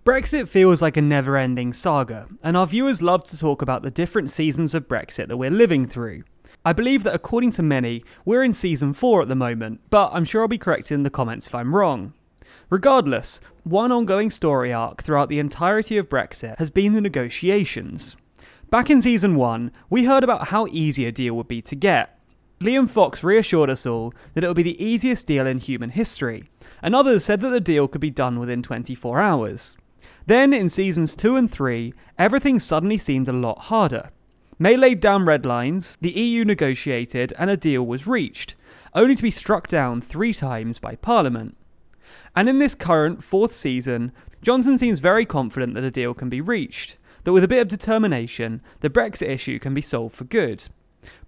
Brexit feels like a never-ending saga, and our viewers love to talk about the different seasons of Brexit that we're living through. I believe that according to many, we're in season 4 at the moment, but I'm sure I'll be corrected in the comments if I'm wrong. Regardless, one ongoing story arc throughout the entirety of Brexit has been the negotiations. Back in season 1, we heard about how easy a deal would be to get. Liam Fox reassured us all that it would be the easiest deal in human history, and others said that the deal could be done within 24 hours. Then, in seasons 2 and 3, everything suddenly seemed a lot harder. May laid down red lines, the EU negotiated, and a deal was reached, only to be struck down 3 times by Parliament. And in this current 4th season, Johnson seems very confident that a deal can be reached, that with a bit of determination, the Brexit issue can be solved for good.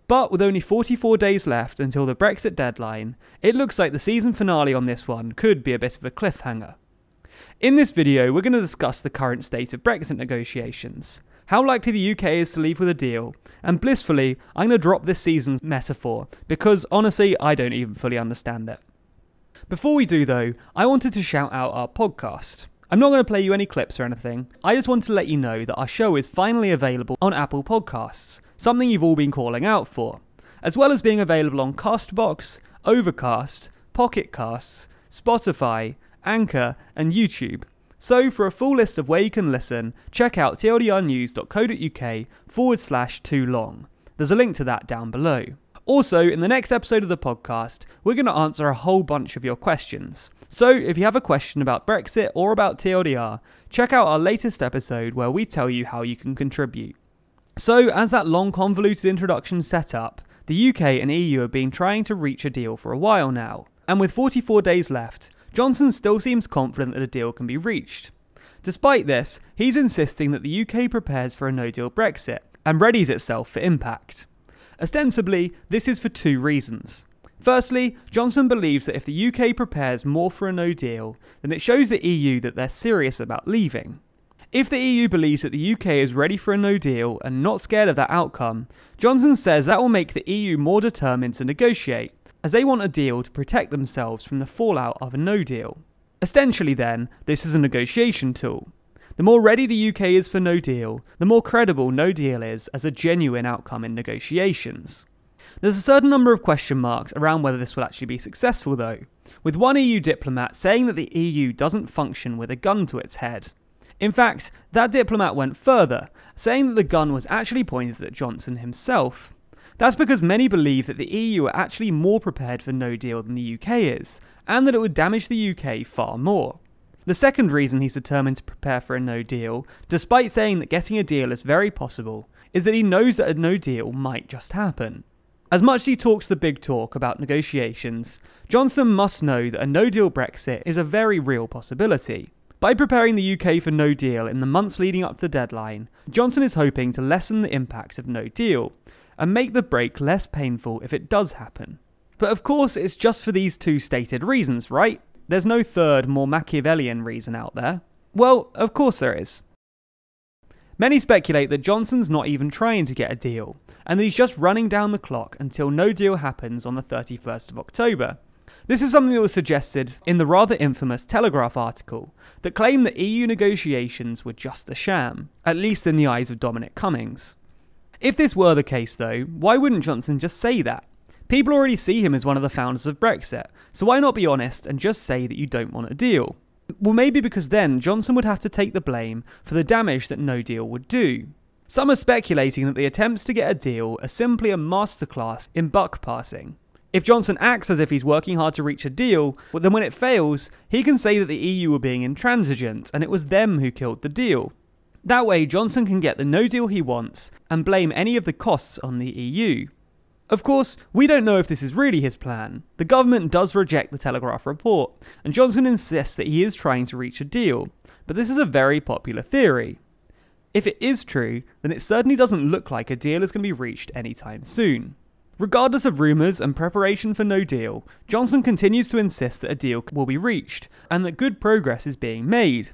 But with only 44 days left until the Brexit deadline, it looks like the season finale on this one could be a bit of a cliffhanger. In this video, we're going to discuss the current state of Brexit negotiations, how likely the UK is to leave with a deal, and blissfully, I'm going to drop this season's metaphor, because honestly, I don't even fully understand it. Before we do though, I wanted to shout out our podcast. I'm not going to play you any clips or anything, I just wanted to let you know that our show is finally available on Apple Podcasts, something you've all been calling out for, as well as being available on Castbox, Overcast, Pocket Casts, Spotify, Anchor, and YouTube. So for a full list of where you can listen, check out tldrnews.co.uk/toolong. There's a link to that down below. Also, in the next episode of the podcast, we're going to answer a whole bunch of your questions. So if you have a question about Brexit or about TLDR, check out our latest episode where we tell you how you can contribute. So as that long convoluted introduction set up, the UK and EU have been trying to reach a deal for a while now, and with 44 days left, Johnson still seems confident that a deal can be reached. Despite this, he's insisting that the UK prepares for a no-deal Brexit and readies itself for impact. Ostensibly, this is for 2 reasons. Firstly, Johnson believes that if the UK prepares more for a no-deal, then it shows the EU that they're serious about leaving. If the EU believes that the UK is ready for a no-deal and not scared of that outcome, Johnson says that will make the EU more determined to negotiate, as they want a deal to protect themselves from the fallout of a no-deal. Essentially then, this is a negotiation tool. The more ready the UK is for no deal, the more credible no deal is as a genuine outcome in negotiations. There's a certain number of question marks around whether this will actually be successful though, with one EU diplomat saying that the EU doesn't function with a gun to its head. In fact, that diplomat went further, saying that the gun was actually pointed at Johnson himself. That's because many believe that the EU are actually more prepared for no deal than the UK is, and that it would damage the UK far more. The second reason he's determined to prepare for a no deal, despite saying that getting a deal is very possible, is that he knows that a no deal might just happen. As much as he talks the big talk about negotiations, Johnson must know that a no deal Brexit is a very real possibility. By preparing the UK for no deal in the months leading up to the deadline, Johnson is hoping to lessen the impact of no deal, and make the break less painful if it does happen. But of course it's just for these 2 stated reasons, right? There's no third, more Machiavellian reason out there. Well, of course there is. Many speculate that Johnson's not even trying to get a deal, and that he's just running down the clock until no deal happens on the 31st of October. This is something that was suggested in the rather infamous Telegraph article that claimed that EU negotiations were just a sham, at least in the eyes of Dominic Cummings. If this were the case though, why wouldn't Johnson just say that? People already see him as one of the founders of Brexit, so why not be honest and just say that you don't want a deal? Well, maybe because then Johnson would have to take the blame for the damage that no deal would do. Some are speculating that the attempts to get a deal are simply a masterclass in buck passing. If Johnson acts as if he's working hard to reach a deal, well, then when it fails, he can say that the EU were being intransigent and it was them who killed the deal. That way Johnson can get the no deal he wants and blame any of the costs on the EU. Of course, we don't know if this is really his plan. The government does reject the Telegraph report, and Johnson insists that he is trying to reach a deal, but this is a very popular theory. If it is true, then it certainly doesn't look like a deal is going to be reached anytime soon. Regardless of rumours and preparation for no deal, Johnson continues to insist that a deal will be reached, and that good progress is being made.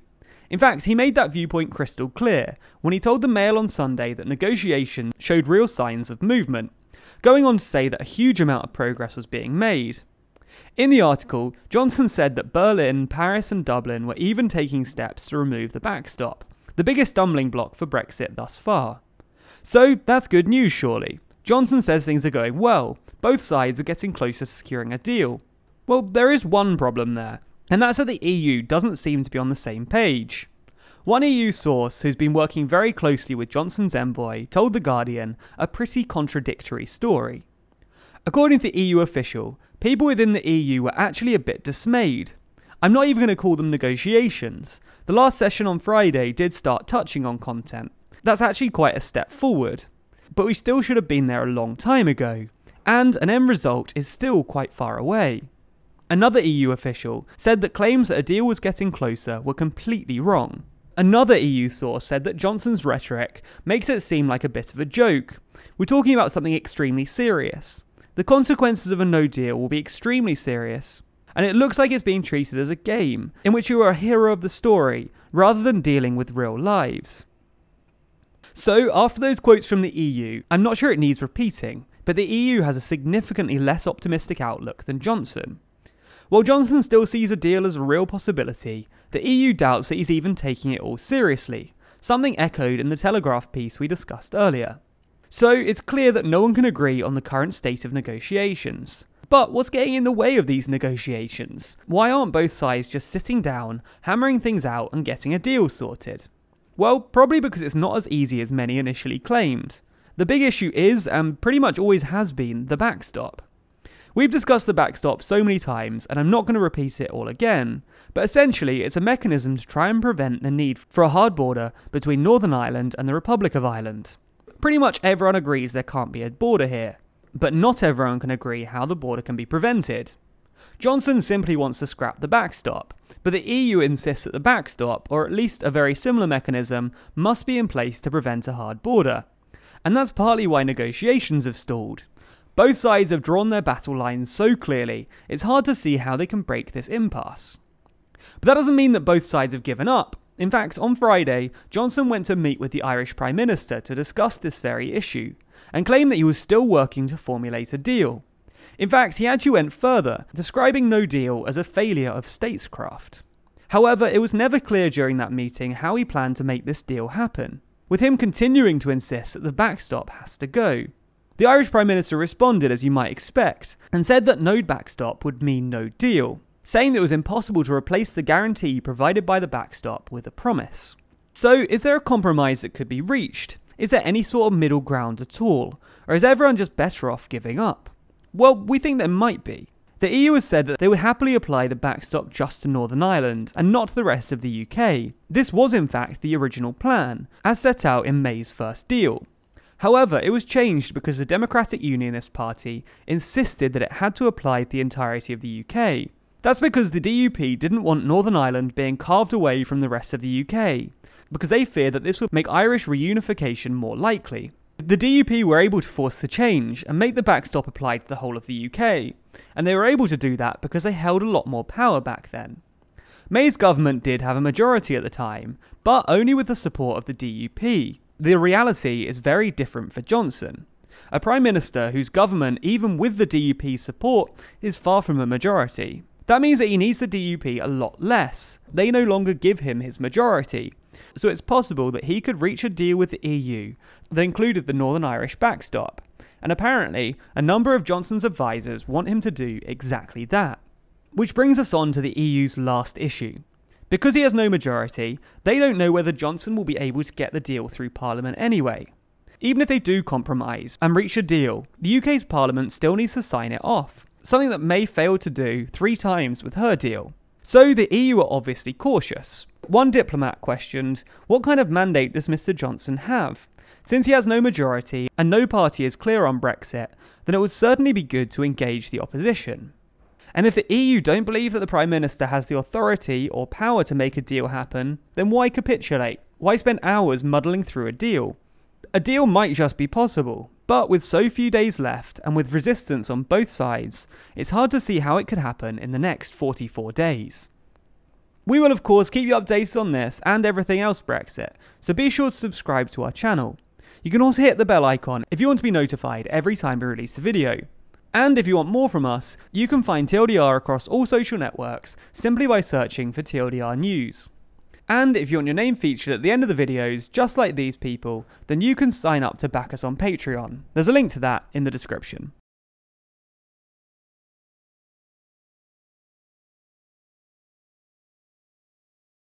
In fact, he made that viewpoint crystal clear when he told the Mail on Sunday that negotiations showed real signs of movement, going on to say that a huge amount of progress was being made. In the article, Johnson said that Berlin, Paris and Dublin were even taking steps to remove the backstop, the biggest stumbling block for Brexit thus far. So that's good news surely. Johnson says things are going well, both sides are getting closer to securing a deal. Well, there is one problem there, and that's that the EU doesn't seem to be on the same page. One EU source who's been working very closely with Johnson's envoy told The Guardian a pretty contradictory story. According to the EU official, people within the EU were actually a bit dismayed. I'm not even going to call them negotiations. The last session on Friday did start touching on content. That's actually quite a step forward. But we still should have been there a long time ago. And an end result is still quite far away. Another EU official said that claims that a deal was getting closer were completely wrong. Another EU source said that Johnson's rhetoric makes it seem like a bit of a joke. We're talking about something extremely serious. The consequences of a no deal will be extremely serious. And it looks like it's being treated as a game, in which you are a hero of the story, rather than dealing with real lives. So, after those quotes from the EU, I'm not sure it needs repeating, but the EU has a significantly less optimistic outlook than Johnson. While Johnson still sees a deal as a real possibility, the EU doubts that he's even taking it all seriously, something echoed in the Telegraph piece we discussed earlier. So it's clear that no one can agree on the current state of negotiations. But what's getting in the way of these negotiations? Why aren't both sides just sitting down, hammering things out and getting a deal sorted? Well, probably because it's not as easy as many initially claimed. The big issue is, and pretty much always has been, the backstop. We've discussed the backstop so many times, and I'm not going to repeat it all again, but essentially it's a mechanism to try and prevent the need for a hard border between Northern Ireland and the Republic of Ireland. Pretty much everyone agrees there can't be a border here, but not everyone can agree how the border can be prevented. Johnson simply wants to scrap the backstop, but the EU insists that the backstop, or at least a very similar mechanism, must be in place to prevent a hard border. And that's partly why negotiations have stalled. Both sides have drawn their battle lines so clearly, it's hard to see how they can break this impasse. But that doesn't mean that both sides have given up. In fact, on Friday, Johnson went to meet with the Irish Prime Minister to discuss this very issue, and claimed that he was still working to formulate a deal. In fact, he actually went further, describing no deal as a failure of statescraft. However, it was never clear during that meeting how he planned to make this deal happen, with him continuing to insist that the backstop has to go. The Irish Prime Minister responded as you might expect, and said that no backstop would mean no deal, saying that it was impossible to replace the guarantee provided by the backstop with a promise. So, is there a compromise that could be reached? Is there any sort of middle ground at all? Or is everyone just better off giving up? Well, we think there might be. The EU has said that they would happily apply the backstop just to Northern Ireland, and not to the rest of the UK. This was in fact the original plan, as set out in May's first deal. However, it was changed because the Democratic Unionist Party insisted that it had to apply to the entirety of the UK. That's because the DUP didn't want Northern Ireland being carved away from the rest of the UK, because they feared that this would make Irish reunification more likely. The DUP were able to force the change and make the backstop apply to the whole of the UK, and they were able to do that because they held a lot more power back then. May's government did have a majority at the time, but only with the support of the DUP. The reality is very different for Johnson. A Prime Minister whose government, even with the DUP's support, is far from a majority. That means that he needs the DUP a lot less. They no longer give him his majority. So it's possible that he could reach a deal with the EU that included the Northern Irish backstop. And apparently, a number of Johnson's advisors want him to do exactly that. Which brings us on to the EU's last issue. Because he has no majority, they don't know whether Johnson will be able to get the deal through Parliament anyway. Even if they do compromise and reach a deal, the UK's Parliament still needs to sign it off, something that May failed to do 3 times with her deal. So the EU are obviously cautious. One diplomat questioned, what kind of mandate does Mr Johnson have? Since he has no majority and no party is clear on Brexit, then it would certainly be good to engage the opposition. And if the EU don't believe that the Prime Minister has the authority or power to make a deal happen, then why capitulate? Why spend hours muddling through a deal? A deal might just be possible, but with so few days left and with resistance on both sides, it's hard to see how it could happen in the next 44 days. We will of course keep you updated on this and everything else Brexit, so be sure to subscribe to our channel. You can also hit the bell icon if you want to be notified every time we release a video. And if you want more from us, you can find TLDR across all social networks simply by searching for TLDR News. And if you want your name featured at the end of the videos, just like these people, then you can sign up to back us on Patreon. There's a link to that in the description.